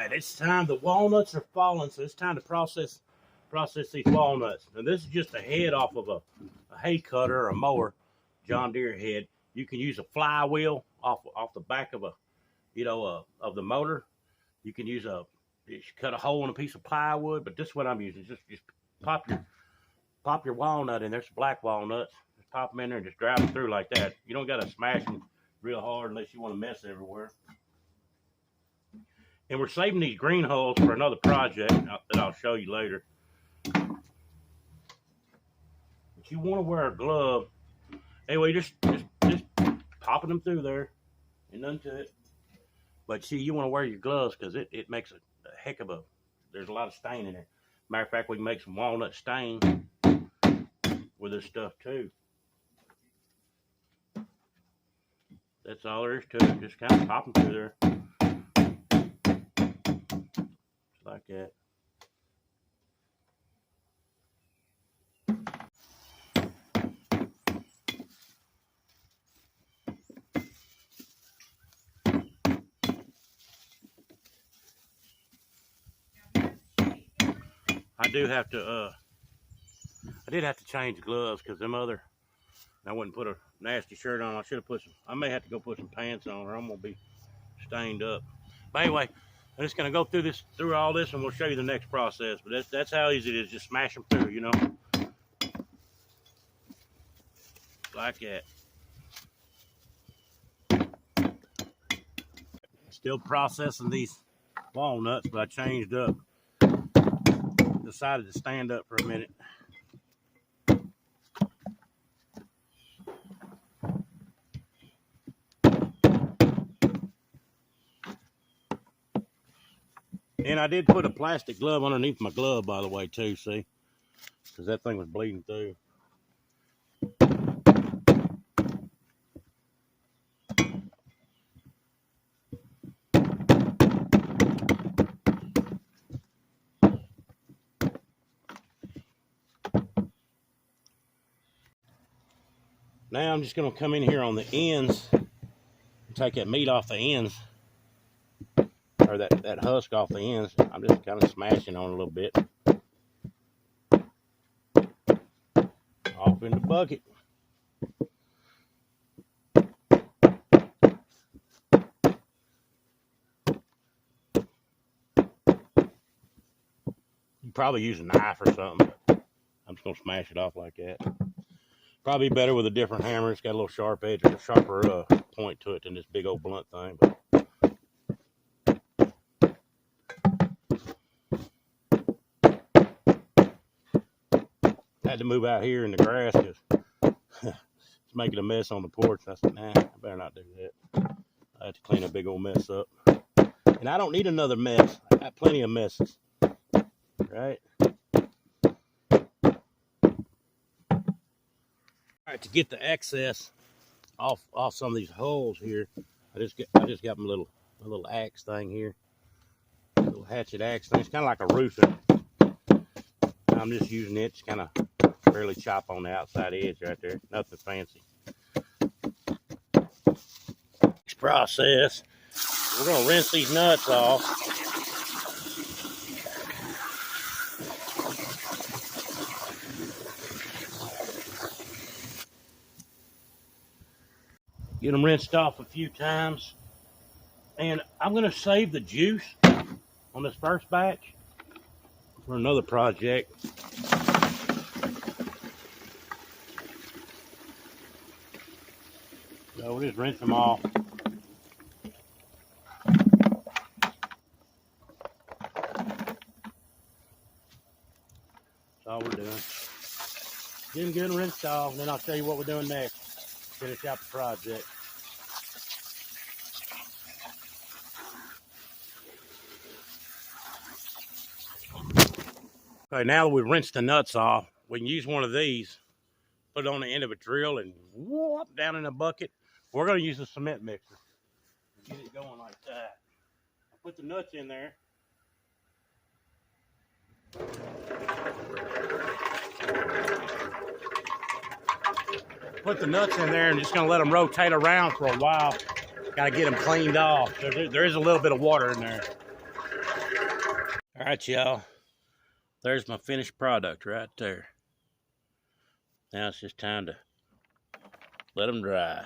right, it's time. The walnuts are falling, so it's time to process these walnuts. Now this is just a head off of a hay cutter or a mower, John Deere head. You can use a flywheel off the back of of the motor. You can use cut a hole in a piece of plywood, but this is what I'm using. Just pop your walnut in there. It's black walnuts. Just pop them in there and just drive them through like that. You don't got to smash them real hard unless you want to mess everywhere. And we're saving these green hulls for another project that I'll show you later. But you want to wear a glove. Anyway, just popping them through there. Ain't nothing to it. But see, you want to wear your gloves because it makes a heck of there's a lot of stain in it. Matter of fact, we can make some walnut stain with this stuff too. That's all there is to it. Just kind of pop them through there. Just like that. I did have to change gloves because I wouldn't put a nasty shirt on. I should have I may have to go put some pants on or I'm gonna be stained up. But anyway, I'm just gonna go through all this and we'll show you the next process. But that's how easy it is. Just smash them through, you know. Like that. Still processing these walnuts, but I changed up. Decided to stand up for a minute. And I did put a plastic glove underneath my glove, by the way, too, see? Because that thing was bleeding through. Now I'm just going to come in here on the ends and take that meat off the ends, or that husk off the ends. I'm just kind of smashing on a little bit. Off in the bucket. You probably use a knife or something. I'm just going to smash it off like that. Probably better with a different hammer. It's got a little sharp edge or a sharper point to it than this big old blunt thing. But I had to move out here in the grass because it's making a mess on the porch. I said, nah, I better not do that. I have to clean a big old mess up. And I don't need another mess. I got plenty of messes. Right? All right, to get the excess off some of these holes here, I just got my little axe thing here, a little hatchet axe thing. It's kind of like a roofer. I'm just using it to kind of barely chop on the outside edge right there. Nothing fancy. Next process, we're gonna rinse these nuts off. Get them rinsed off a few times. And I'm going to save the juice on this first batch for another project. So we'll just rinse them off. That's all we're doing. Get them good and rinsed off, and then I'll show you what we're doing next. Finish out the project. Okay, now that we've rinsed the nuts off, we can use one of these, put it on the end of a drill, and whoop, down in a bucket. We're going to use a cement mixer. Get it going like that. I put the nuts in there. Put the nuts in there and just going to let them rotate around for a while. Got to get them cleaned off. There is a little bit of water in there. All right, y'all. There's my finished product right there. Now it's just time to let them dry.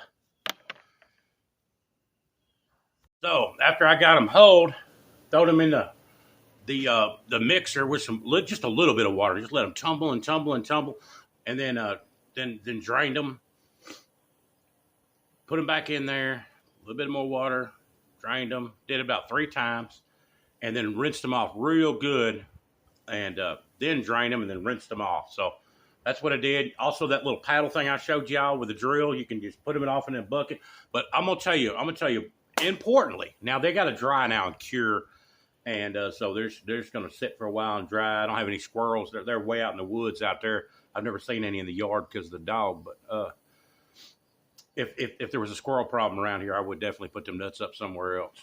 So after I got them hulled, throw them in the mixer with just a little bit of water. Just let them tumble and tumble and tumble, and then drained them. Put them back in there. A little bit more water. Drained them. Did it about 3 times, and then rinsed them off real good, and then drained them and then rinsed them off. So that's what I did. Also, that little paddle thing I showed y'all with the drill, you can just put them off in a bucket. But I'm gonna tell you, importantly, now they got to dry now and cure, and so they're just gonna sit for a while and dry. I don't have any squirrels. They're way out in the woods out there. I've never seen any in the yard because of the dog. But if there was a squirrel problem around here, I would definitely put them nuts up somewhere else.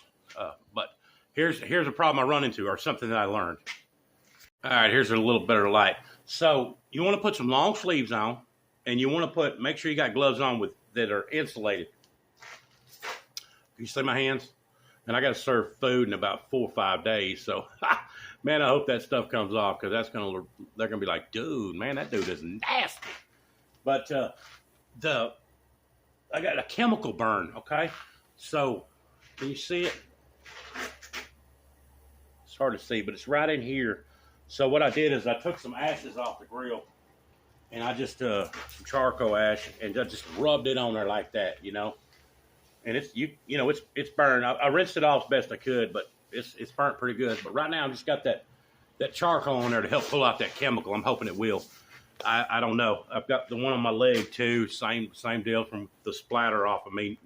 But here's a problem I run into, or something that I learned. All right, here's a little better light. So you want to put some long sleeves on, and you want to make sure you got gloves on that are insulated. You see my hands? And I got to serve food in about 4 or 5 days. So, man, I hope that stuff comes off, because they're gonna be like, dude, man, that dude is nasty. But I got a chemical burn. Okay, so can you see it? It's hard to see, but it's right in here. So what I did is I took some ashes off the grill, and I just some charcoal ash, and I just rubbed it on there like that, And it's burned. I rinsed it off as best I could, but it's burnt pretty good. But right now I've just got that charcoal on there to help pull out that chemical. I'm hoping it will. I don't know. I've got the one on my leg too. Same deal from the splatter off of me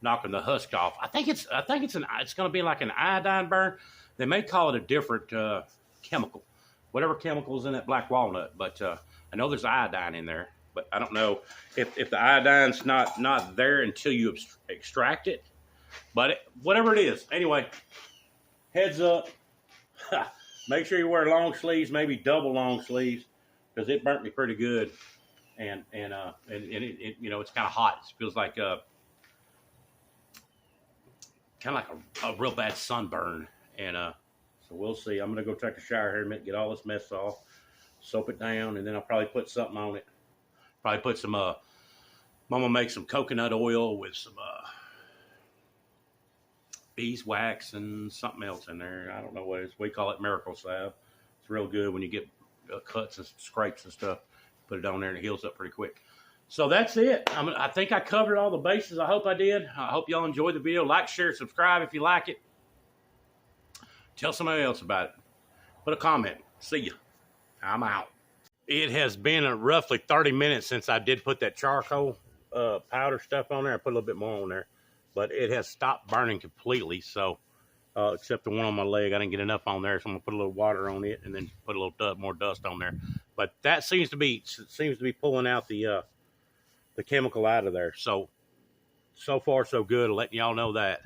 knocking the husk off. I think it's going to be like an iodine burn. They may call it a different chemical, whatever chemical is in that black walnut. But I know there's iodine in there. But I don't know if the iodine's not there until you extract it. But whatever it is, anyway, heads up. Make sure you wear long sleeves, maybe double long sleeves, because it burnt me pretty good. And it it's kind of hot. It feels like kind of like a real bad sunburn. And so we'll see. I'm gonna go take a shower here in a minute, get all this mess off, soap it down, and then I'll probably put something on it. Probably put some, Mama makes some coconut oil with some beeswax and something else in there. I don't know what it is. We call it miracle salve. It's real good when you get cuts and scrapes and stuff. Put it on there and it heals up pretty quick. So that's it. I think I covered all the bases. I hope I did. I hope y'all enjoyed the video. Like, share, subscribe if you like it. Tell somebody else about it. Put a comment. See ya. I'm out. It has been roughly 30 minutes since I did put that charcoal powder stuff on there. I put a little bit more on there, but it has stopped burning completely. So, except the one on my leg, I didn't get enough on there, so I'm gonna put a little water on it and then put a little more dust on there. But that seems to be pulling out the chemical out of there. So far so good. Letting y'all know that.